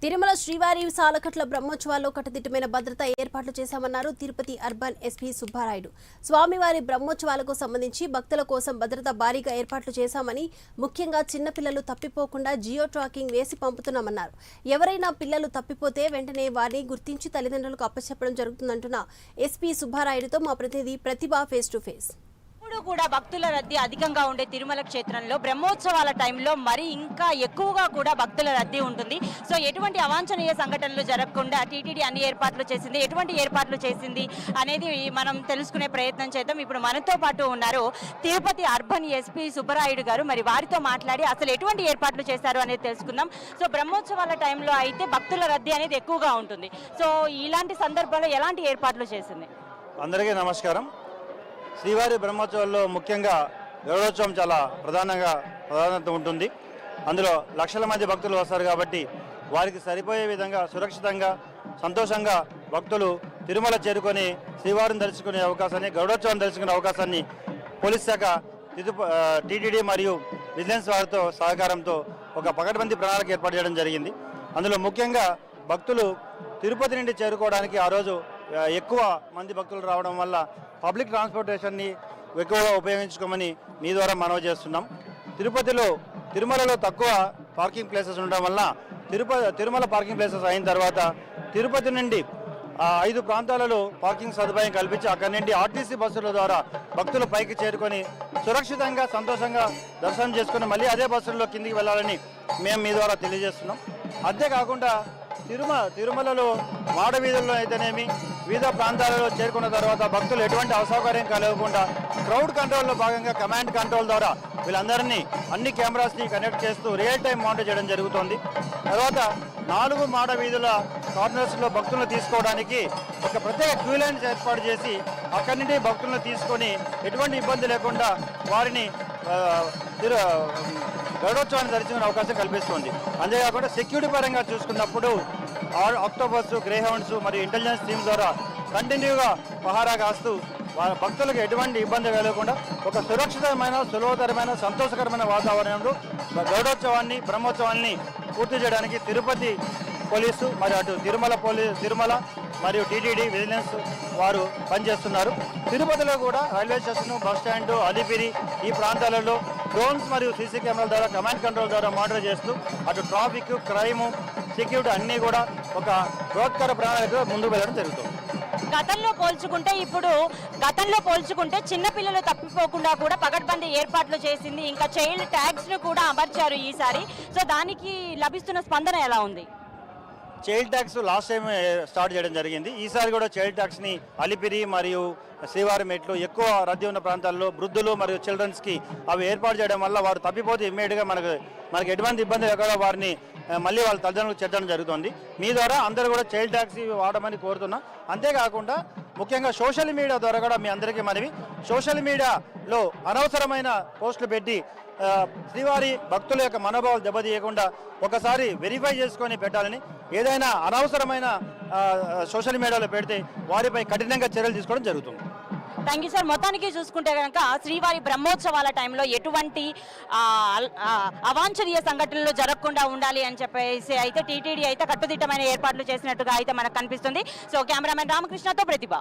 తిరుమల శ్రీవారి సాలకట్ల బ్రహ్మోత్సవాల్లో కట్టుదిట్టమైన భద్రతా ఏర్పాట్లు చేశామన్నారు తిరుపతి అర్బన్ ఎస్పీ సుబ్బారాయుడు. స్వామివారి బ్రహ్మోత్సవాలకు సంబంధించి భక్తుల కోసం భద్రత భారీగా ఏర్పాట్లు చేశామని, ముఖ్యంగా చిన్నపిల్లలు తప్పిపోకుండా జియో ట్రాకింగ్ వేసి పంపుతున్నామన్నారు. ఎవరైనా పిల్లలు తప్పిపోతే వెంటనే వారిని గుర్తించి తల్లిదండ్రులకు అప్పచెప్పడం జరుగుతుందంటున్న ఎస్పీ సుబ్బారాయుడుతో మా ప్రతినిధి ప్రతిభ ఫేస్ టు ఫేస్. ఇప్పుడు కూడా భక్తుల రద్దీ అధికంగా ఉండే తిరుమల క్షేత్రంలో బ్రహ్మోత్సవాల టైంలో మరి ఇంకా ఎక్కువగా కూడా భక్తుల రద్దీ ఉంటుంది. సో ఎటువంటి అవాంఛనీయ సంఘటనలు జరగకుండా టీటీడీ అన్ని ఏర్పాట్లు చేసింది, ఎటువంటి ఏర్పాట్లు చేసింది అనేది మనం తెలుసుకునే ప్రయత్నం చేద్దాం. ఇప్పుడు మనతో పాటు ఉన్నారు తిరుపతి అర్బన్ ఎస్పీ సుబ్బరాయుడు గారు. మరి వారితో మాట్లాడి అసలు ఎటువంటి ఏర్పాట్లు చేశారు అనేది తెలుసుకుందాం. సో బ్రహ్మోత్సవాల టైంలో అయితే భక్తుల రద్దీ అనేది ఎక్కువగా ఉంటుంది. సో ఇలాంటి సందర్భంలో ఎలాంటి ఏర్పాట్లు చేసింది? అందరికీ నమస్కారం. శ్రీవారి బ్రహ్మోత్సవాల్లో ముఖ్యంగా గరుడోత్సవం చాలా ప్రాధాన్యత ఉంటుంది. అందులో లక్షల మంది భక్తులు వస్తారు కాబట్టి వారికి సరిపోయే విధంగా సురక్షితంగా సంతోషంగా భక్తులు తిరుమల చేరుకొని శ్రీవారిని దర్శించుకునే అవకాశాన్ని, గరుడోత్సవాన్ని దర్శించుకునే అవకాశాన్ని పోలీస్ శాఖ టీటీడీ మరియు విజిలెన్స్ వారితో సహకారంతో ఒక పకడ్బందీ ప్రణాళిక ఏర్పాటు చేయడం జరిగింది. అందులో ముఖ్యంగా భక్తులు తిరుపతి నుండి చేరుకోవడానికి ఆ రోజు ఎక్కువ మంది భక్తులు రావడం వల్ల పబ్లిక్ ట్రాన్స్పోర్టేషన్ని ఎక్కువగా ఉపయోగించుకోమని మీ ద్వారా మనవి చేస్తున్నాం. తిరుమలలో తక్కువ పార్కింగ్ ప్లేసెస్ ఉండడం వల్ల తిరుమల పార్కింగ్ ప్లేసెస్ అయిన తర్వాత తిరుపతి నుండి 5 ప్రాంతాలలో పార్కింగ్ సదుపాయం కల్పించి అక్కడి నుండి ఆర్టీసీ బస్సుల ద్వారా భక్తులు పైకి చేరుకొని సురక్షితంగా సంతోషంగా దర్శనం చేసుకుని మళ్ళీ అదే బస్సుల్లో కిందికి వెళ్ళాలని మేము మీ ద్వారా తెలియజేస్తున్నాం. అంతేకాకుండా తిరుమలలో మాడ వీధుల్లో అయితేనేమి వివిధ ప్రాంతాలలో చేరుకున్న తర్వాత భక్తులు ఎటువంటి అసౌకర్యం కలగకుండా క్రౌడ్ కంట్రోల్లో భాగంగా కమాండ్ కంట్రోల్ ద్వారా వీళ్ళందరినీ అన్ని కెమెరాస్ని కనెక్ట్ చేస్తూ రియల్ టైం మానిటర్ చేయడం జరుగుతుంది. తర్వాత 4 మాడ వీధుల కార్నర్స్లో భక్తులను తీసుకోవడానికి ఒక ప్రత్యేక క్యూ లైన్స్ ఏర్పాటు చేసి అక్కడి నుండి భక్తులను తీసుకొని ఎటువంటి ఇబ్బంది లేకుండా వారిని గరుడోత్సవాన్ని దర్శించుకునే అవకాశం కల్పిస్తుంది. అంతేకాకుండా సెక్యూరిటీ పరంగా చూసుకున్నప్పుడు ఆక్టోపస్, గ్రేహౌండ్స్ మరియు ఇంటెలిజెన్స్ టీమ్ ద్వారా కంటిన్యూగా పహారా కాస్తూ భక్తులకు ఎటువంటి ఇబ్బంది కలగకుండా ఒక సురక్షితమైన, సులభతరమైన, సంతోషకరమైన వాతావరణంలో గరుడోత్సవాన్ని, బ్రహ్మోత్సవాన్ని పూర్తి చేయడానికి తిరుపతి పోలీసు మరియు అటు తిరుమల మరియు టీటీడీ విజిలెన్స్ వారు పనిచేస్తున్నారు. తిరుపతిలో కూడా railway station, bus stand, Alipiri ఈ ప్రాంతాలలో డ్రోన్స్ మరియు సీసీ కెమెరాల ద్వారా కమాండ్ కంట్రోల్ ద్వారా మానిటర్ చేస్తూ అటు ట్రాఫిక్, క్రైమ్, సెక్యూరిటీ అన్నీ కూడా ఒక బృహత్కర ప్రణాళిక ముందుకు వెళ్ళడం జరుగుతుంది. గతంలో పోల్చుకుంటే చిన్నపిల్లలు తప్పిపోకుండా కూడా పకడ్బందీ ఏర్పాట్లు చేసింది. ఇంకా చైల్డ్ ట్యాగ్స్ ను కూడా అమర్చారు ఈసారి. సో దానికి లభిస్తున్న స్పందన ఎలా ఉంది? Child tax last time start చేయడం జరిగింది. ఈసారి కూడా చైల్డ్ ట్యాక్స్ని అలిపిరి మరియు శ్రీవారి మెట్లు ఎక్కువ రద్దీ ఉన్న ప్రాంతాల్లో వృద్ధులు మరియు చిల్డ్రన్స్కి అవి ఏర్పాటు చేయడం వల్ల వారు తప్పిపోతే ఇమ్మీడియట్గా మనకు ఎటువంటి ఇబ్బంది లేకుండా వారిని మళ్ళీ వాళ్ళ తల్లిదండ్రులకు చేర్చడం జరుగుతుంది. మీ ద్వారా అందరూ కూడా చైల్డ్ ట్యాక్సీ వాడమని కోరుతున్నాం. అంతేకాకుండా ముఖ్యంగా సోషల్ మీడియా ద్వారా కూడా మీ అందరికీ మనవి, సోషల్ మీడియాలో అనవసరమైన పోస్టులు పెట్టి శ్రీవారి భక్తుల యొక్క మనోభావాలు దెబ్బతీయకుండా ఒకసారి వెరిఫై చేసుకొని పెట్టాలని, ఏదైనా అనవసరమైన సోషల్ మీడియాలో పెడితే వారిపై కఠినంగా చర్యలు తీసుకోవడం జరుగుతుంది. Thank you sir. మొత్తానికి చూసుకుంటే కనుక శ్రీవారి బ్రహ్మోత్సవాల టైంలో ఎటువంటి అవాంఛనీయ సంఘటనలు జరగకుండా ఉండాలి అని చెప్పేసి అయితే టీటీడీ అయితే కట్టుదిట్టమైన ఏర్పాట్లు చేసినట్టుగా అయితే మనకు కనిపిస్తుంది. సో కెమెరామెన్ రామకృష్ణతో ప్రతిభ.